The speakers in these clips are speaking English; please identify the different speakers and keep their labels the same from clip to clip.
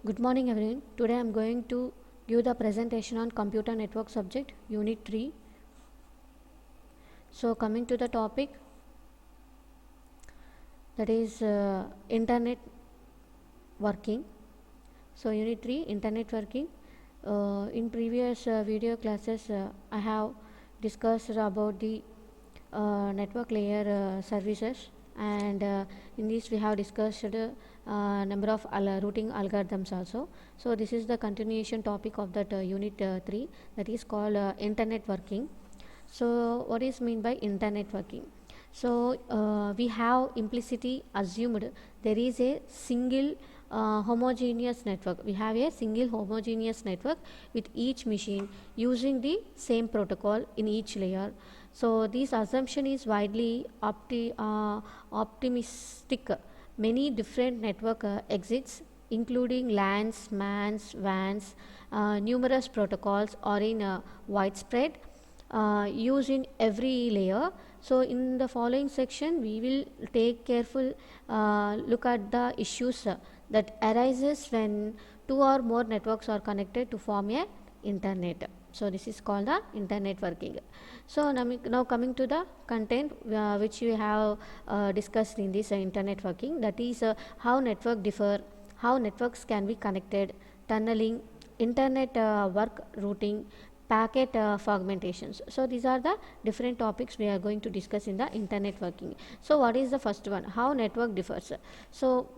Speaker 1: Good morning everyone. Today I am going to give the presentation on computer network subject unit 3. So coming to the topic, that is internet working. So unit 3 internet working. In previous video classes I have discussed about the network layer services, and in this we have discussed number of routing algorithms also. So this is the continuation topic of that unit 3, that is called internet working. So what is mean by internet working? So we have implicitly assumed there is a single homogeneous network. We have a single homogeneous network with each machine using the same protocol in each layer. So this assumption is widely optimistic. Many different network exits, including LANs, MANs, WANs, numerous protocols are in widespread use in every layer. So in the following section we will take careful look at the issues that arises when two or more networks are connected to form a internet. So this is called the internet working. So now coming to the content which we have discussed in this internet working, that is how network differ, how networks can be connected, tunneling, internet work routing, packet fragmentations. So these are the different topics we are going to discuss in the internet working. So what is the first one? How network differs. So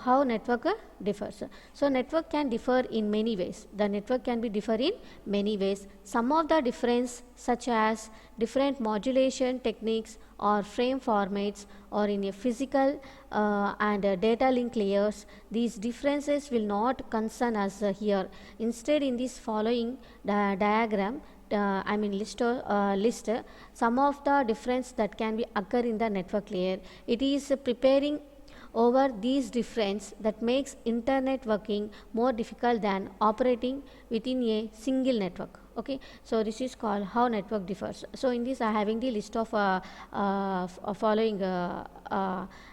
Speaker 1: how network differs? So network can differ in many ways. The network can be differ in many ways. Some of the difference, such as different modulation techniques or frame formats, or in a physical and data link layers. These differences will not concern us here. Instead, in this following diagram, list some of the difference that can be occur in the network layer. It is preparing over these difference that makes internet working more difficult than operating within a single network. Okay, so this is called how network differs. So in this I am having the list of following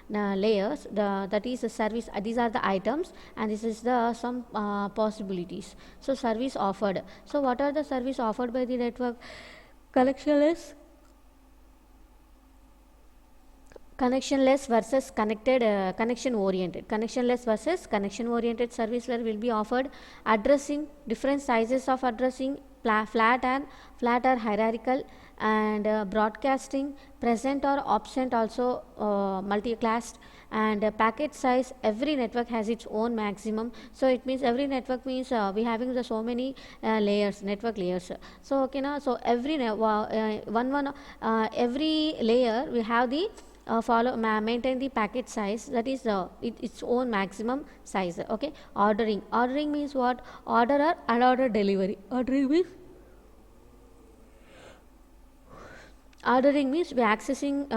Speaker 1: layers. That is the service. These are the items, and this is the some possibilities. So service offered. So what are the service offered by the network? Connectionless versus connection oriented service where will be offered. Addressing, different sizes of addressing, flat or hierarchical, and broadcasting, present or absent, also multicast, and packet size. Every network has its own maximum. So it means every network means we having the so many layers, network layers. So okay, now so every every layer we have the maintain the packet size, that is its own maximum size. Okay, ordering means what? Order or unordered delivery. Ordering means we accessing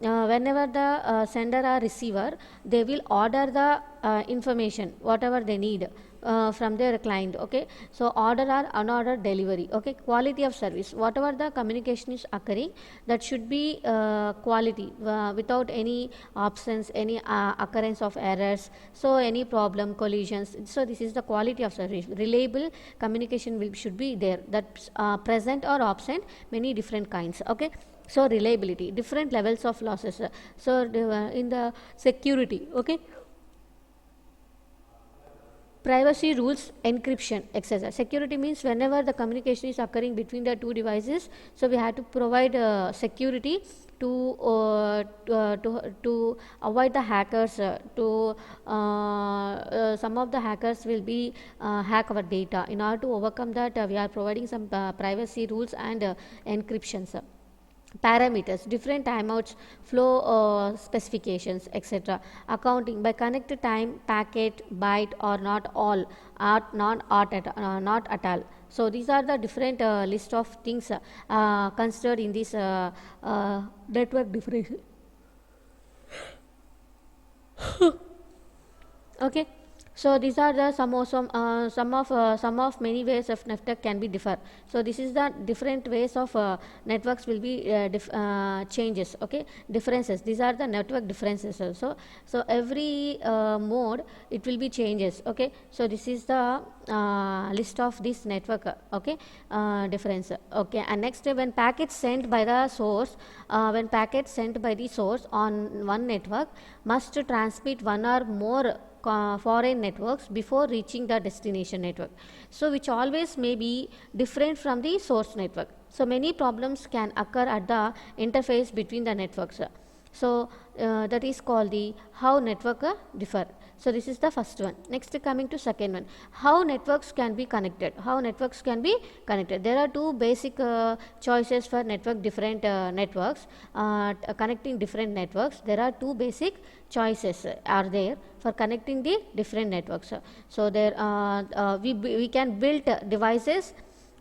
Speaker 1: whenever the sender or receiver, they will order the information whatever they need from their client. Okay, so order or unordered delivery. Okay, quality of service, whatever the communication is occurring, that should be quality without any absence, any occurrence of errors, so any problem, collisions. So this is the quality of service. Reliable communication should be there, that present or absent, many different kinds. Okay, so reliability, different levels of losses. So in the security, okay, privacy rules, encryption, etc. Security means whenever the communication is occurring between the two devices, so we have to provide security to avoid the hackers. Some of the hackers will be hack our data. In order to overcome that, we are providing some privacy rules and encryptions. Parameters, different timeouts, flow specifications, etc. Accounting, by connected time, packet, byte, or not all, not at all. So these are the different list of things considered in this network differentiation. Okay, So these are the some of many ways of network can be differ. So this is the different ways of networks will be changes. Okay, differences. These are the network differences also. So every mode it will be changes. Okay, so this is the list of this network. Okay, difference. Okay, and next when packets sent by the source, when packets sent by the source on one network must transmit one or more foreign networks before reaching the destination network, so which always may be different from the source network. So many problems can occur at the interface between the networks. So that is called the how network differ. So this is the first one. Next, coming to second one, how networks can be connected. How networks can be connected. There are two basic choices for network different networks connecting different networks. There are two basic choices are there for connecting the different networks. So there we can build devices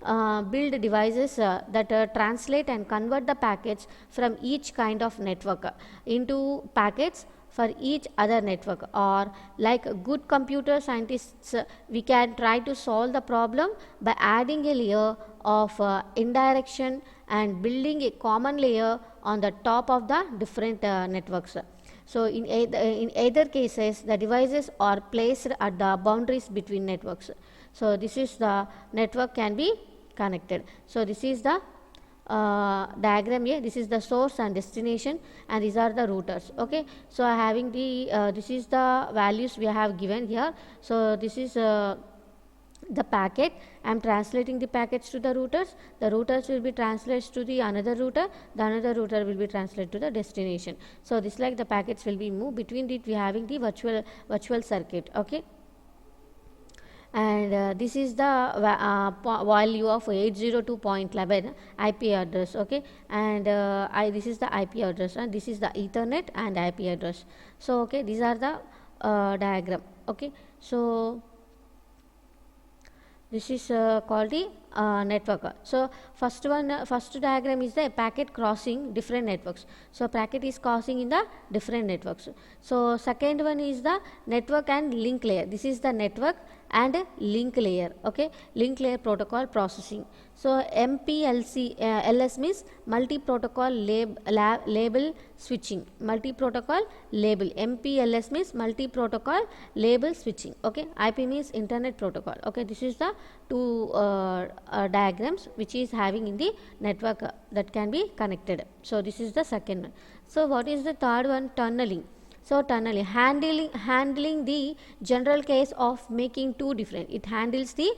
Speaker 1: that translate and convert the packets from each kind of network into packets for each other network, or like good computer scientists we can try to solve the problem by adding a layer of indirection and building a common layer on the top of the different networks. So in either cases the devices are placed at the boundaries between networks. So this is the network can be connected. So this is the diagram here. This is the source and destination, and these are the routers. Okay, so having the this is the values we have given here. So this is the packet. I am translating the packets to the routers. The routers will be translated to the another router. The another router will be translated to the destination. So this like the packets will be moved between it. We having the virtual circuit. Okay. And this is the value of 802.11 IP address. Okay, and this is the IP address, and this is the Ethernet and IP address. So okay, these are the diagram. Okay, so this is called the network. So first diagram is the packet crossing different networks. So packet is crossing in the different networks. So second one is the network and link layer. This is the network and link layer. Okay, link layer protocol processing. So MPLC LS means multi protocol label switching. Multi protocol label. MPLS means multi protocol label switching. Okay, IP means internet protocol. Okay, this is the two diagrams which is having in the network that can be connected. So this is the second one. So what is the third one? Tunneling. So tunneling, handling the general case of making two different. It handles the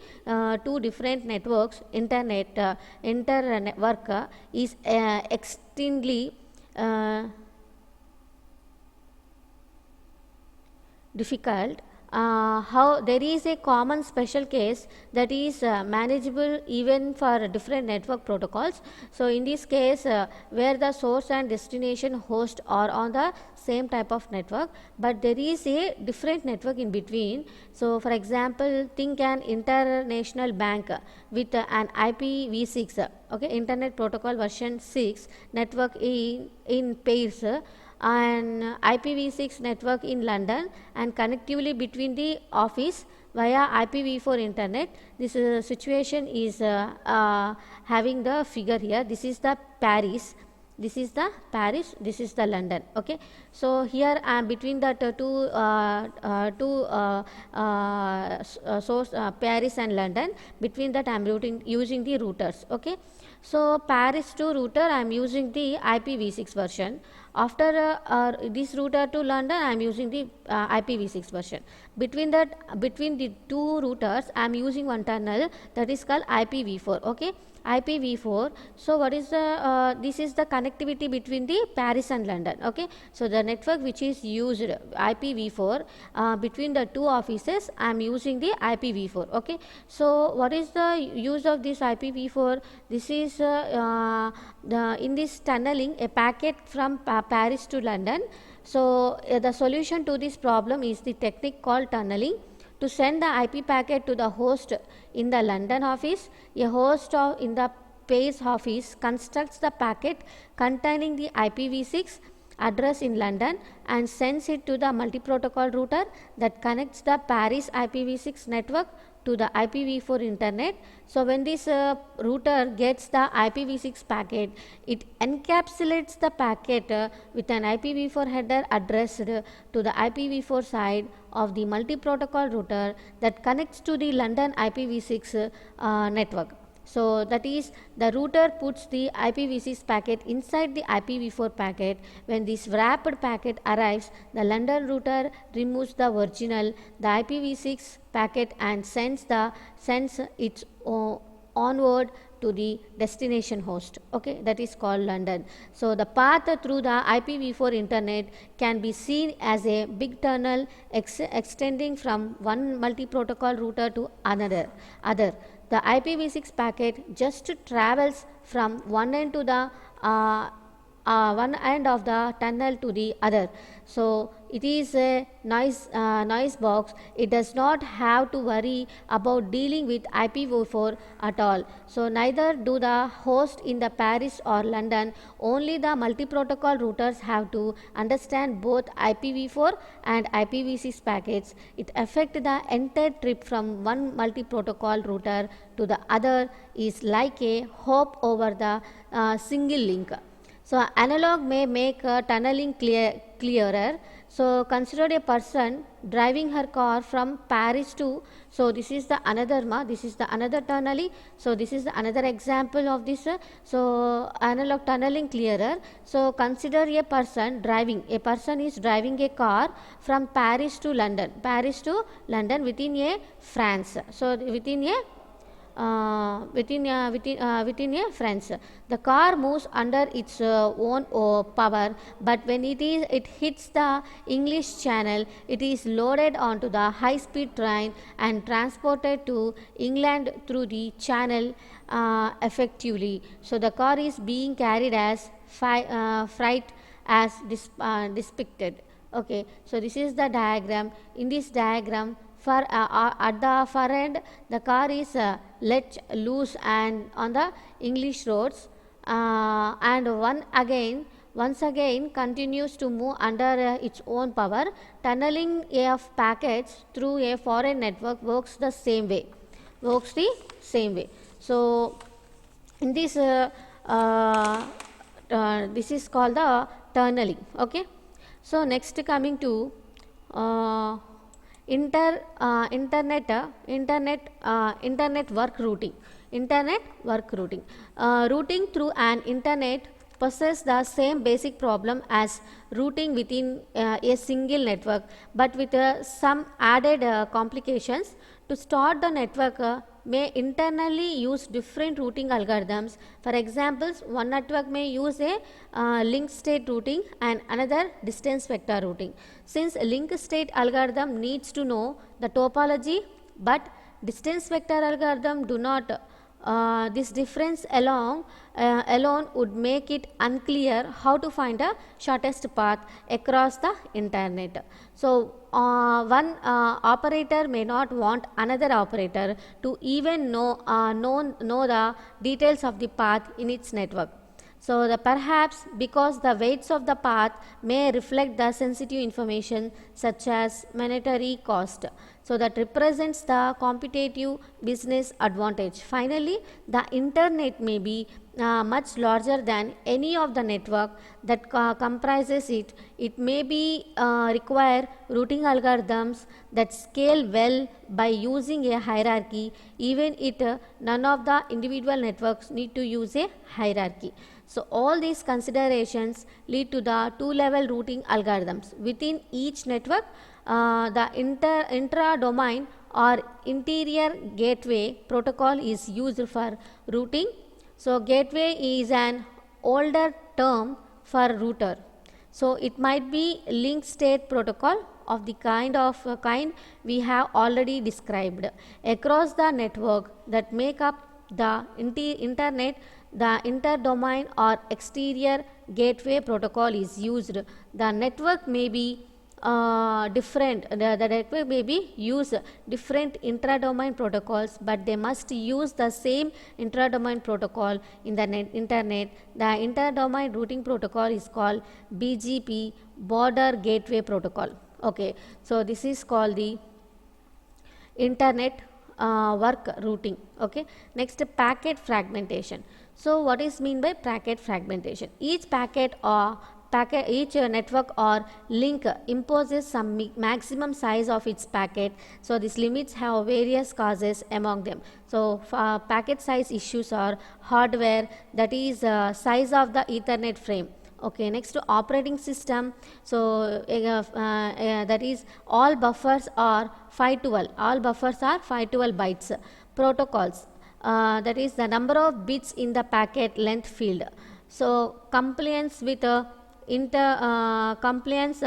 Speaker 1: two different networks. Internet network is extremely difficult. How there is a common special case that is manageable even for different network protocols. So in this case where the source and destination host are on the same type of network, but there is a different network in between. So for example, think an international bank with an IPv6 okay, internet protocol version 6 network in pairs, and IPv6 network in London, and connectivity between the office via IPv4 internet. This situation is having the figure here. This is the Paris. This is the Paris. This is the London. Okay. So here between the source Paris and London, between that I am using the routers. Okay. So Paris to router I am using the IPv6 version. After this router to London I am using the IPv6 version. Between the two routers I am using one tunnel that is called IPv4. Okay, IPv4. So what is the this is the connectivity between the Paris and London. Okay, so the network which is used IPv4 between the two offices I am using the IPv4. Okay, so what is the use of this IPv4? This is in this tunneling a packet from Paris to London. So the solution to this problem is the technique called tunneling. To send the IP packet to the host in the London office, a host in the Paris office constructs the packet containing the IPv6 address in London and sends it to the multi-protocol router that connects the Paris IPv6 network to the IPv4 internet. So when this router gets the IPv6 packet, it encapsulates the packet with an IPv4 header addressed to the IPv4 side of the multi-protocol router that connects to the London IPv6 network. So that is, the router puts the IPv6 packet inside the IPv4 packet. When this wrapped packet arrives, the London router removes the original, the IPv6 packet, and sends its onward to the destination host. Okay, that is called London. So the path through the IPv4 internet can be seen as a big tunnel extending from one multi-protocol router to another. The IPv6 packet just travels from one end to the one end of the tunnel to the other. So it is a noise box. It does not have to worry about dealing with IPv4 at all. So neither do the host in the Paris or London. Only the multi-protocol routers have to understand both IPv4 and IPv6 packets. It affects the entire trip from one multi-protocol router to the other is like a hop over the single link. So analog may make tunneling clearer. So consider a person driving her car from Paris to, so this is the another tunneling. So this is the another example of this. So analog tunneling clearer. So consider a person is driving a car from Paris to London within a France. So within a France. The car moves under its own power, but when it hits the English Channel, it is loaded onto the high-speed train and transported to England through the Channel effectively. So the car is being carried as freight as depicted. Okay, so this is the diagram. In this diagram, at the far end, the car is let loose and on the English roads, and once again continues to move under its own power. Tunneling of packets through a foreign network works the same way. So in this this is called the tunneling. Okay. So next coming to internet work routing. Routing through an internet possesses the same basic problem as routing within a single network, but with some added complications. To start the network may internally use different routing algorithms. For example, one network may use a link state routing and another distance vector routing. Since link state algorithm needs to know the topology, but distance vector algorithm do not. This difference alone would make it unclear how to find the shortest path across the internet. So one operator may not want another operator to even know the details of the path in its network. So perhaps because the weights of the path may reflect the sensitive information such as monetary cost. So that represents the competitive business advantage. Finally, the internet may be much larger than any of the network that comprises it. It may be require routing algorithms that scale well by using a hierarchy, even if none of the individual networks need to use a hierarchy. So all these considerations lead to the two-level routing algorithms. Within each network, the intra-domain or interior gateway protocol is used for routing. So gateway is an older term for router. So it might be link state protocol of the kind we have already described. Across the network that make up the internet, the interdomain or exterior gateway protocol is used. The network may be the network may be use different intra-domain protocols, but they must use the same intra-domain protocol in the internet. The inter-domain routing protocol is called BGP, Border Gateway Protocol. Okay, so this is called the internet work routing. Okay, next, packet fragmentation. So what is mean by packet fragmentation? Each each network or link imposes some maximum size of its packet. So these limits have various causes among them. So packet size issues are hardware, that is size of the Ethernet frame. Okay, next to operating system. So that is all buffers are 512 bytes. Protocols, that is the number of bits in the packet length field. So compliance with compliance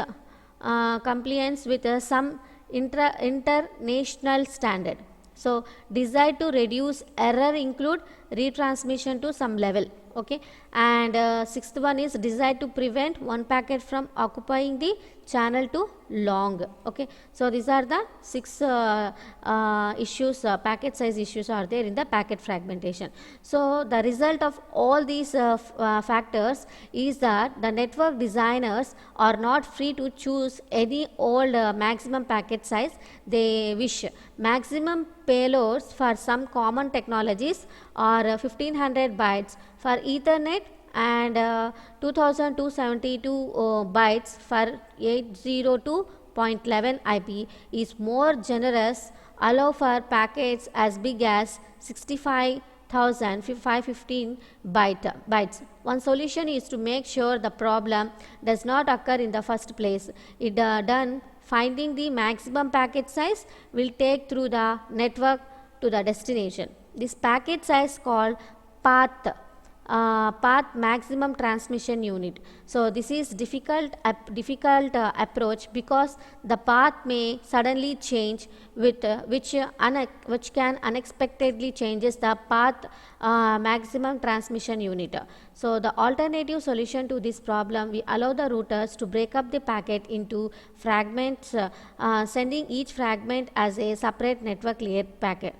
Speaker 1: with some international standard. So desire to reduce error include retransmission to some level. Okay, and sixth one is desire to prevent one packet from occupying the channel too long. Okay, so these are the 6 issues, packet size issues are there in the packet fragmentation. So the result of all these factors is that the network designers are not free to choose any old maximum packet size they wish. Maximum payloads for some common technologies are 1500 bytes for Ethernet and 2272 bytes for 802.11 IP is more generous, allow for packets as big as 65,515 bytes. One solution is to make sure the problem does not occur in the first place. It done finding the maximum packet size will take through the network to the destination. This packet size called path maximum transmission unit. So this is difficult approach because the path may suddenly change with which can unexpectedly changes the path maximum transmission unit. So the alternative solution to this problem, we allow the routers to break up the packet into fragments, sending each fragment as a separate network layer packet.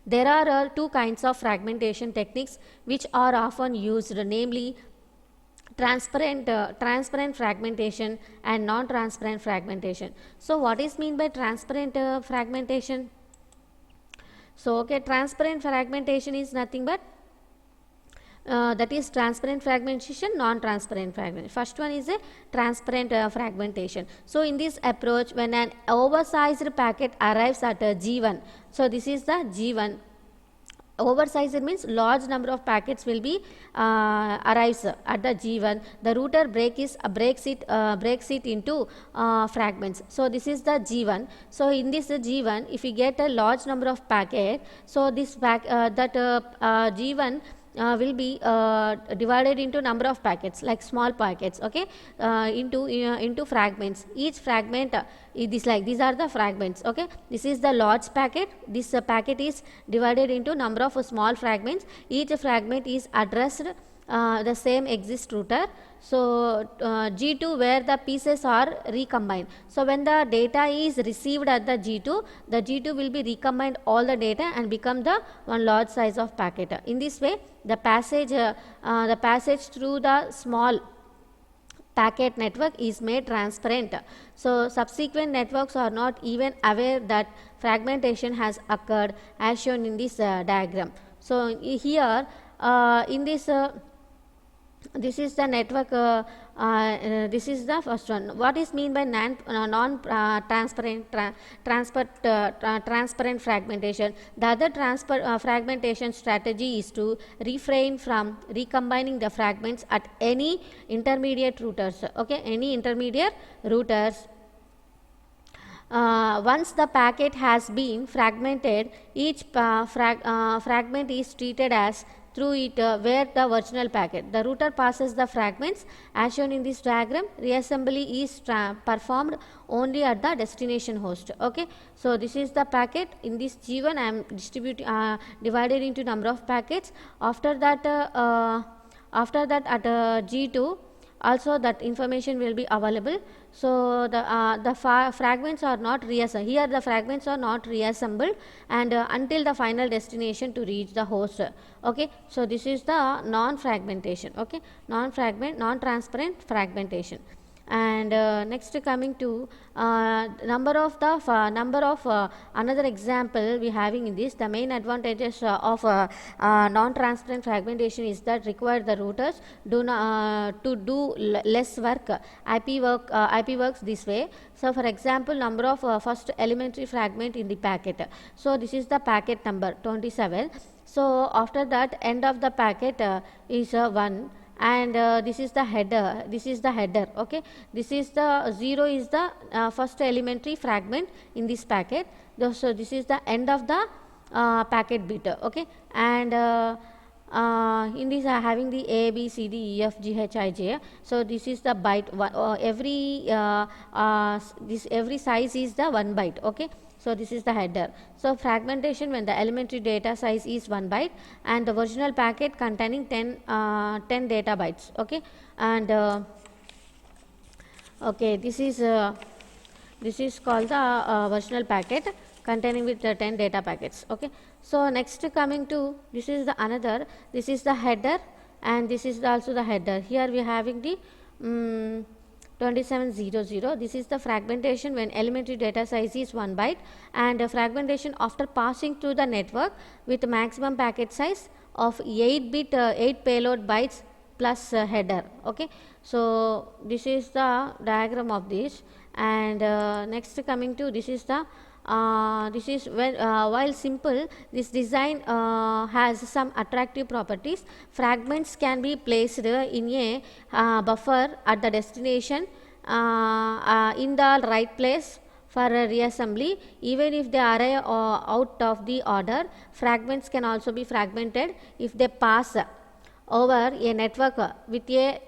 Speaker 1: There are 2 kinds of fragmentation techniques which are often used, namely transparent fragmentation and non-transparent fragmentation. So what is mean by transparent fragmentation? So okay, transparent fragmentation is nothing but that is transparent fragmentation, non-transparent fragmentation. First one is a transparent fragmentation. So in this approach, when an oversized packet arrives at G1, so this is the G1. Oversized means large number of packets will be arrives at the G1. The router breaks it into fragments. So this is the G1. So in this G1, if we get a large number of packet, so this G1 will be divided into number of packets, like small packets, okay, into fragments. Each fragment these are the fragments. Okay, this is the large packet. This packet is divided into number of small fragments. Each fragment is addressed the same exist router. So G2 where the pieces are recombined. So when the data is received at the G2 will be recombined all the data and become the one large size of packet. In this way, the passage through the small packet network is made transparent. So subsequent networks are not even aware that fragmentation has occurred, as shown in this diagram. So here in this this is the network, this is the first one. What is mean by non-transparent transparent fragmentation? The other fragmentation strategy is to refrain from recombining the fragments at any intermediate routers. Okay, any intermediate routers. Once the packet has been fragmented, each fragment is treated as through it where the original packet. The router passes the fragments as shown in this diagram. Reassembly is performed only at the destination host. Okay, so this is the packet. In this G1 I am divided into number of packets. After that After that at G2 also that information will be available. So the fragments are not reassembled. Here the fragments are not reassembled and until the final destination to reach the host. Okay, so this is the non-fragmentation. Okay, non-transparent fragmentation. And next coming to number of another example we having in this. The main advantages of non-transparent fragmentation is that require the routers to do less work. IP works this way. So for example, number of first elementary fragment in the packet. So this is the packet number 27. So after that end of the packet is 1. And this is the header. Okay, this is the 0 is the first elementary fragment in this packet. So this is the end of the packet bit. Okay, and in this having the A, B, C, D, E, F, G, H, I, J. So this is the byte. Every size is the 1 byte. Okay. So this is the header. So fragmentation when the elementary data size is 1 byte and the original packet containing 10 data bytes. Okay, and okay, this is called the original packet containing with 10 data packets. Okay, so next coming to this is the another. This is the header and this is also the header. Here we are having the 2700. This is the fragmentation when elementary data size is 1 byte and fragmentation after passing through the network with maximum packet size of 8 payload bytes plus header. Okay, so this is the diagram of this. And next coming to this is the this is when while simple, this design has some attractive properties. Fragments can be placed in a buffer at the destination in the right place for reassembly. Even if they arrive out of the order, fragments can also be fragmented if they pass over a network with a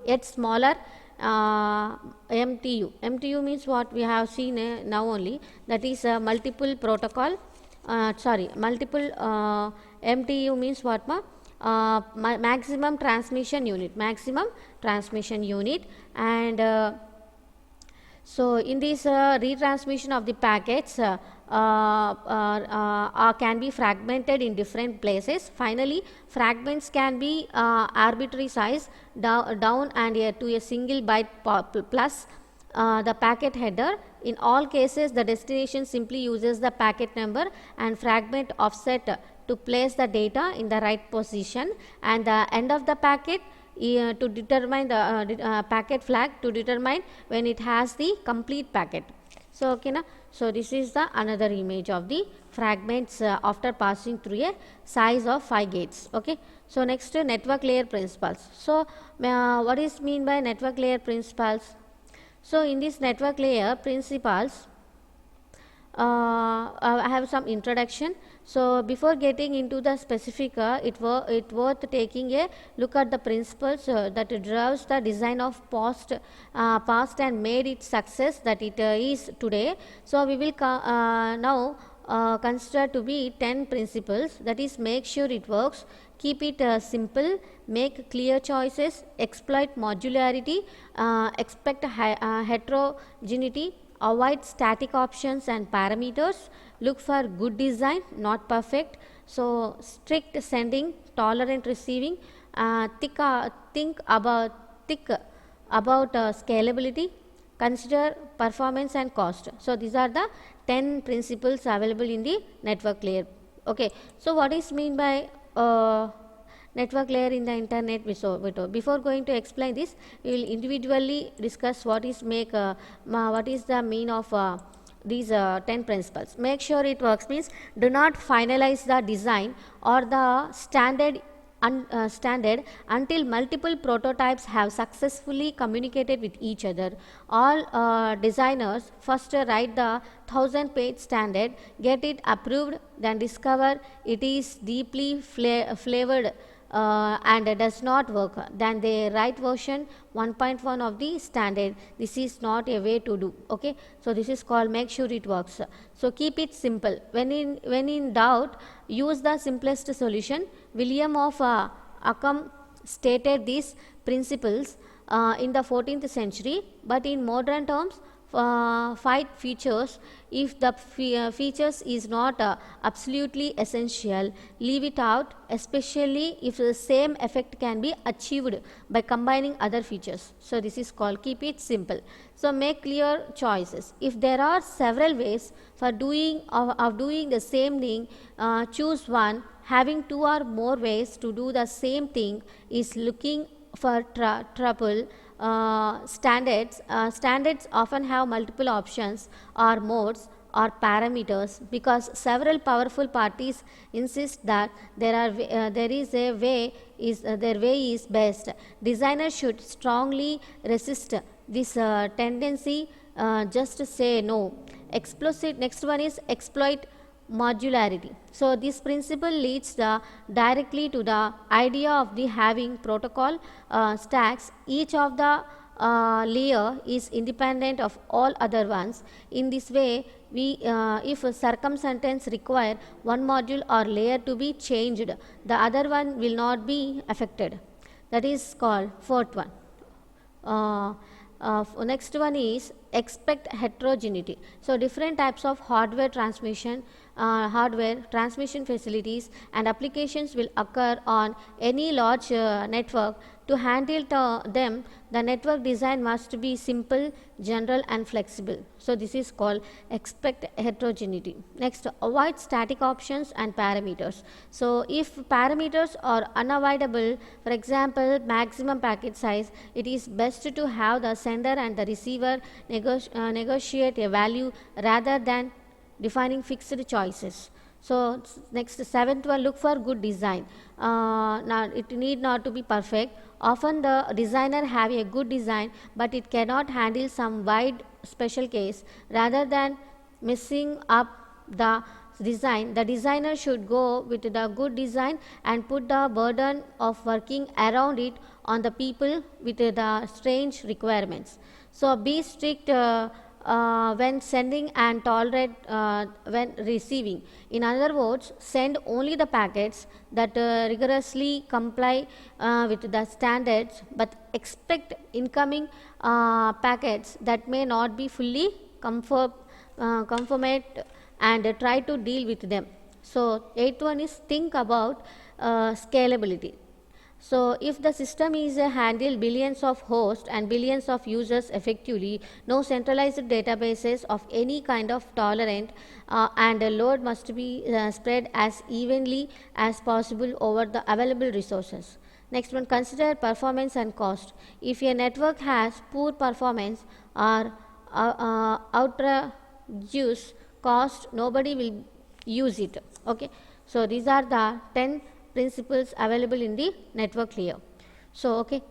Speaker 1: yet smaller MTU. MTU means what we have seen now only, that is multiple protocol. MTU means what? Maximum transmission unit. And so in this retransmission of the packets can be fragmented in different places. Finally, fragments can be arbitrary size down and to a single byte plus the packet header. In all cases, the destination simply uses the packet number and fragment offset to place the data in the right position, and the end of the packet to determine the packet flag to determine when it has the complete packet. So okay na? So this is the another image of the fragments after passing through a size of 5 gates. Okay, so next network layer principles. So what is mean by network layer principles? So in this network layer principles, I have some introduction. So before getting into the specific, it worth taking a look at the principles that drives the design of past and made it success that it is today. So we will now consider to be 10 principles, that is make sure it works, keep it simple, make clear choices, exploit modularity, expect heterogeneity, avoid static options and parameters, look for good design, not perfect. So strict sending, tolerant receiving, think about scalability, consider performance and cost. So these are the 10 principles available in the network layer. Okay, so what is mean by network layer in the internet? Before going to explain this, we will individually discuss what is the mean of these 10 principles. Make sure it works means do not finalize the design or the standard until multiple prototypes have successfully communicated with each other. All designers first write the 1000-page standard, get it approved, then discover it is deeply flavored and does not work, then they write version 1.1 of the standard. This is not a way to do. Okay, so this is called make sure it works. So keep it simple. When in doubt, use the simplest solution. William of Ockham stated these principles in the 14th century, but in modern terms, fight features. If the features is not absolutely essential, leave it out, especially if the same effect can be achieved by combining other features. So this is called keep it simple. So make clear choices. If there are several ways for doing of doing the same thing, choose one. Having two or more ways to do the same thing is looking for trouble. Standards often have multiple options or modes or parameters because several powerful parties insist that their way is best. Designers should strongly resist this tendency. Just say no. Next one is exploit modularity. So this principle leads directly to the idea of the having protocol stacks. Each of the layer is independent of all other ones. In this way, if circumstances require one module or layer to be changed, the other one will not be affected. That is called fourth one. Next one is expect heterogeneity. So different types of hardware transmission facilities and applications will occur on any large network. To handle them, the network design must be simple, general and flexible. So this is called expect heterogeneity. Next, avoid static options and parameters. So if parameters are unavoidable, for example maximum packet size, it is best to have the sender and the receiver negotiate a value rather than defining fixed choices. So next, seventh one, look for good design. Now it need not to be perfect. Often the designer have a good design, but it cannot handle some wide special case. Rather than messing up the design, the designer should go with the good design and put the burden of working around it on the people with the strange requirements. So be strict when sending and tolerate when receiving. In other words, send only the packets that rigorously comply with the standards, but expect incoming packets that may not be fully conformate and try to deal with them. So eighth one is think about scalability. So if the system is handle billions of hosts and billions of users effectively, no centralized databases of any kind of tolerant and load must be spread as evenly as possible over the available resources. Next one, consider performance and cost. If a network has poor performance or outrageous cost, nobody will use it. Okay. So these are the 10 principles available in the network layer. So okay,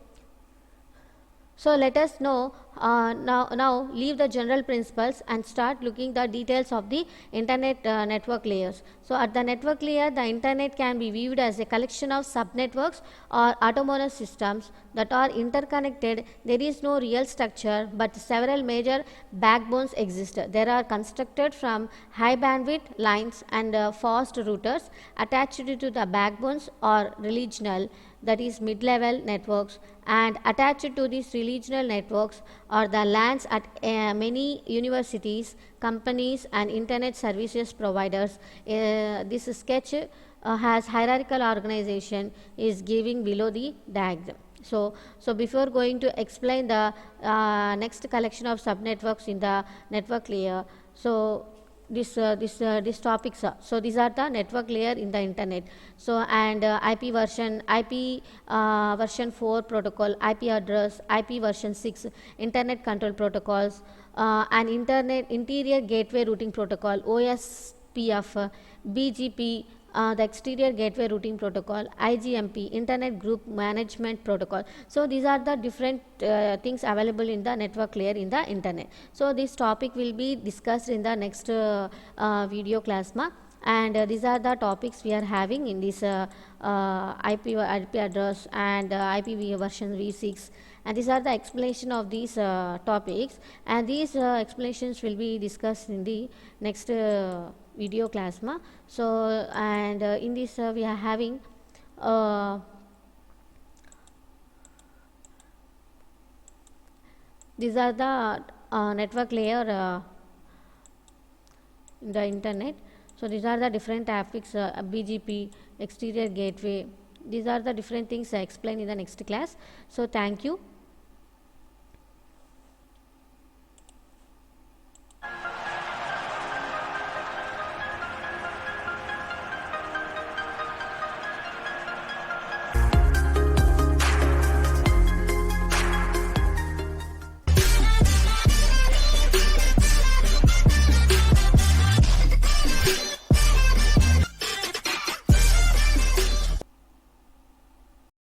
Speaker 1: so let us know now leave the general principles and start looking the details of the internet network layers. So at the network layer, the internet can be viewed as a collection of subnetworks or autonomous systems that are interconnected. There is no real structure, but several major backbones exist. They are constructed from high bandwidth lines and fast routers attached to the backbones or regional, that is mid-level networks, and attached to these regional networks are the LANs at many universities, companies and internet services providers. This sketch has hierarchical organization is given below the diagram. So before going to explain the next collection of subnetworks in the network layer, so these topics are, so these are the network layer in the internet. So and IP version 4 protocol, IP address, IP version 6, internet control protocols, and internet interior gateway routing protocol, OSPF, BGP, the exterior gateway routing protocol, IGMP, internet group management protocol. So these are the different things available in the network layer in the internet. So this topic will be discussed in the next video class and these are the topics we are having in this IP address and IP version v6, and these are the explanation of these topics, and these explanations will be discussed in the next video class So and in this we are having These are the network layer in the internet. So these are the different topics, BGP, exterior gateway. These are the different things I explain in the next class. So thank you.